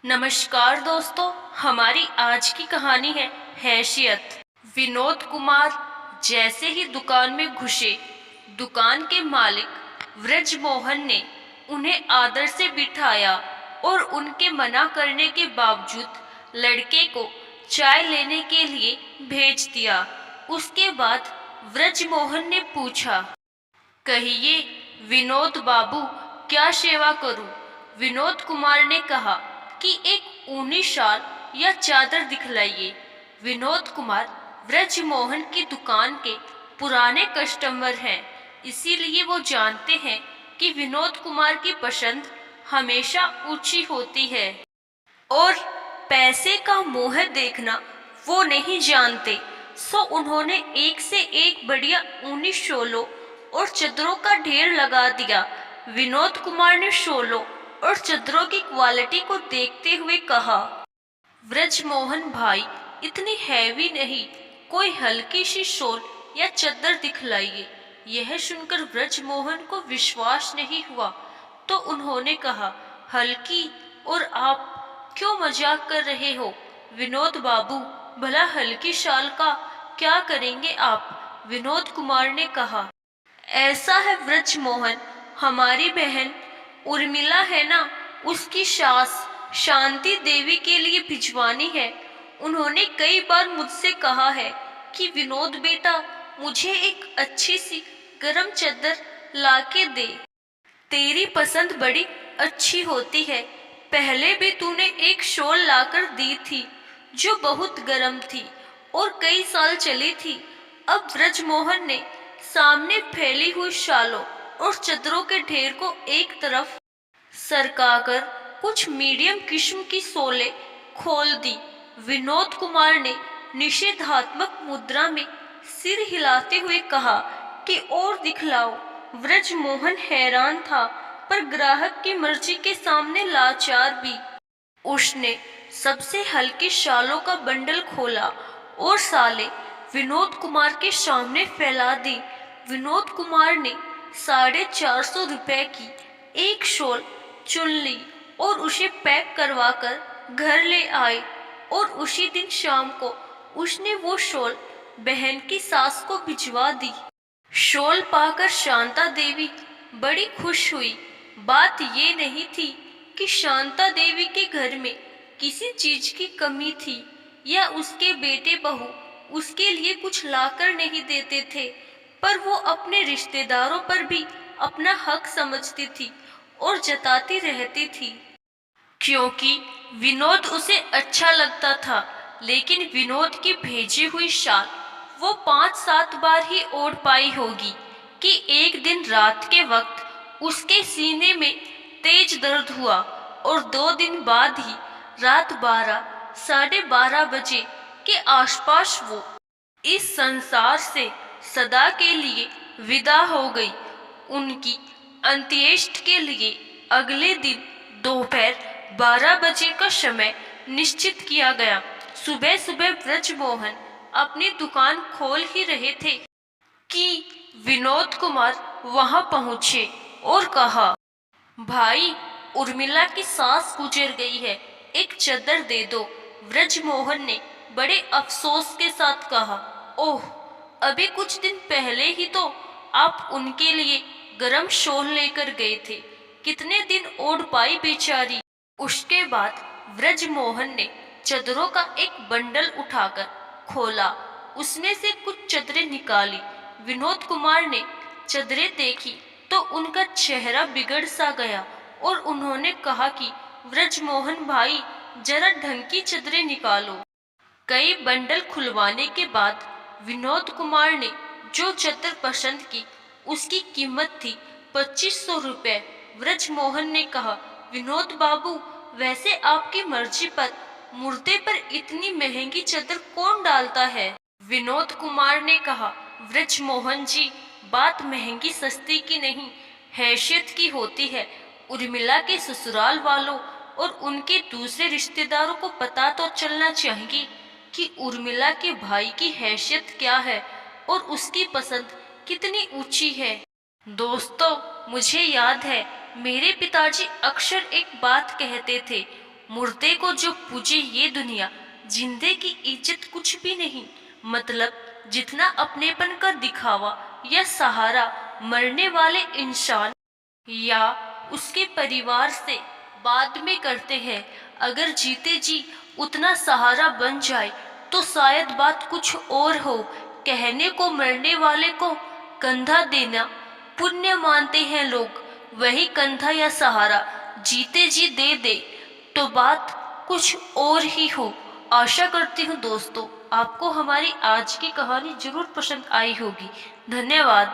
नमस्कार दोस्तों, हमारी आज की कहानी है हैसियत। विनोद कुमार जैसे ही दुकान में घुसे, दुकान के मालिक व्रजमोहन ने उन्हें आदर से बिठाया और उनके मना करने के बावजूद लड़के को चाय लेने के लिए भेज दिया। उसके बाद व्रजमोहन ने पूछा, कहिए विनोद बाबू, क्या सेवा करूं? विनोद कुमार ने कहा कि एक ऊनी शाल या चादर दिखलाइए। विनोद कुमार व्रजमोहन की दुकान के पुराने कस्टमर हैं, इसीलिए वो जानते हैं कि विनोद कुमार की पसंद हमेशा ऊंची होती है और पैसे का मोह देखना वो नहीं जानते। सो उन्होंने एक से एक बढ़िया ऊनी शोलों और चद्दरों का ढेर लगा दिया। विनोद कुमार ने शोलों और चद्दरों की क्वालिटी को देखते हुए कहा, व्रजमोहन भाई, इतनी हैवी नहीं, कोई हल्की सी शॉल या चद्दर दिखलाइए। यह सुनकर व्रजमोहन को विश्वास नहीं हुआ, तो उन्होंने कहा, हल्की? और आप क्यों मजाक कर रहे हो विनोद बाबू? भला हल्की शाल का क्या करेंगे आप? विनोद कुमार ने कहा, ऐसा है व्रजमोहन, हमारी बहन उर्मिला है ना, उसकी सास शांति देवी के लिए भिजवानी है। उन्होंने कई बार मुझसे कहा है कि विनोद बेटा, मुझे एक अच्छी सी गरम चद्दर लाके दे। तेरी पसंद बड़ी अच्छी होती है। पहले भी तूने एक शॉल लाकर दी थी जो बहुत गर्म थी और कई साल चली थी। अब व्रजमोहन ने सामने फैली हुई शालों और चद्दरों के ढेर को एक तरफ सरकाकर कुछ मीडियम किस्म की शॉलें खोल दी। विनोद कुमार ने निषेधात्मक मुद्रा में सिर हिलाते हुए कहा कि और दिखलाओ। व्रजमोहन हैरान था, पर ग्राहक की मर्जी के सामने लाचार भी। उसने सबसे हल्की शालों का बंडल खोला और साले विनोद कुमार के सामने फैला दी। विनोद कुमार ने 450 रुपए की एक शॉल चुन ली और उसे पैक करवाकर घर ले आए, और उसी दिन शाम को उसने वो शॉल बहन की सास को भिजवा दी। शॉल पाकर शांता देवी बड़ी खुश हुई। बात ये नहीं थी कि शांता देवी के घर में किसी चीज की कमी थी या उसके बेटे बहू उसके लिए कुछ लाकर नहीं देते थे, पर वो अपने रिश्तेदारों पर भी अपना हक समझती थी और जताती रहती थी, क्योंकि विनोद उसे अच्छा लगता था। लेकिन विनोद की भेजी हुई शाल वो 5-7 बार ही ओढ़ पाई होगी कि एक दिन रात के वक्त उसके सीने में तेज दर्द हुआ और 2 दिन बाद ही रात 12-12:30 बजे के आसपास वो इस संसार से सदा के लिए विदा हो गई। उनकी अंत्येष्टि के लिए अगले दिन दोपहर 12 बजे का समय निश्चित किया गया। सुबह सुबह व्रजमोहन अपनी दुकान खोल ही रहे थे कि विनोद कुमार वहां पहुंचे और कहा, भाई, उर्मिला की सास गुजर गई है, एक चद्दर दे दो। व्रजमोहन ने बड़े अफसोस के साथ कहा, ओह, अभी कुछ दिन पहले ही तो आप उनके लिए गरम शॉल लेकर गए थे, कितने दिन ओढ़ पाई बेचारी। उसके बाद व्रजमोहन ने चद्दरों का एक बंडल उठाकर खोला, उसमें से कुछ चद्दरें निकाली। विनोद कुमार ने चद्दरें देखी तो उनका चेहरा बिगड़ सा गया और उन्होंने कहा कि व्रजमोहन भाई, जरा ढंग की चद्दरें निकालो। कई बंडल खुलवाने के बाद विनोद कुमार ने जो चद्दर पसंद की उसकी कीमत थी 2500 रुपए। व्रजमोहन ने कहा, विनोद बाबू, वैसे आपकी मर्जी पर मुर्दे पर इतनी महंगी चद्दर कौन डालता है? विनोद कुमार ने कहा, व्रजमोहन जी, बात महंगी सस्ती की नहीं, हैसियत की होती है। उर्मिला के ससुराल वालों और उनके दूसरे रिश्तेदारों को पता तो चलना चाहिए कि उर्मिला के भाई की हैसियत क्या है और उसकी पसंद कितनी ऊंची है। दोस्तों, मुझे याद है मेरे पिताजी अक्सर एक बात कहते थे, मुर्दे को जो पूजे ये दुनिया, जिंदे की इज्जत कुछ भी नहीं। मतलब जितना अपनेपन का दिखावा या सहारा मरने वाले इंसान या उसके परिवार से बाद में करते हैं, अगर जीते जी उतना सहारा बन जाए तो शायद बात कुछ और हो। कहने को मरने वाले को कंधा देना पुण्य मानते हैं लोग, वही कंधा या सहारा जीते जी दे दे तो बात कुछ और ही हो। आशा करती हूँ दोस्तों आपको हमारी आज की कहानी जरूर पसंद आई होगी। धन्यवाद।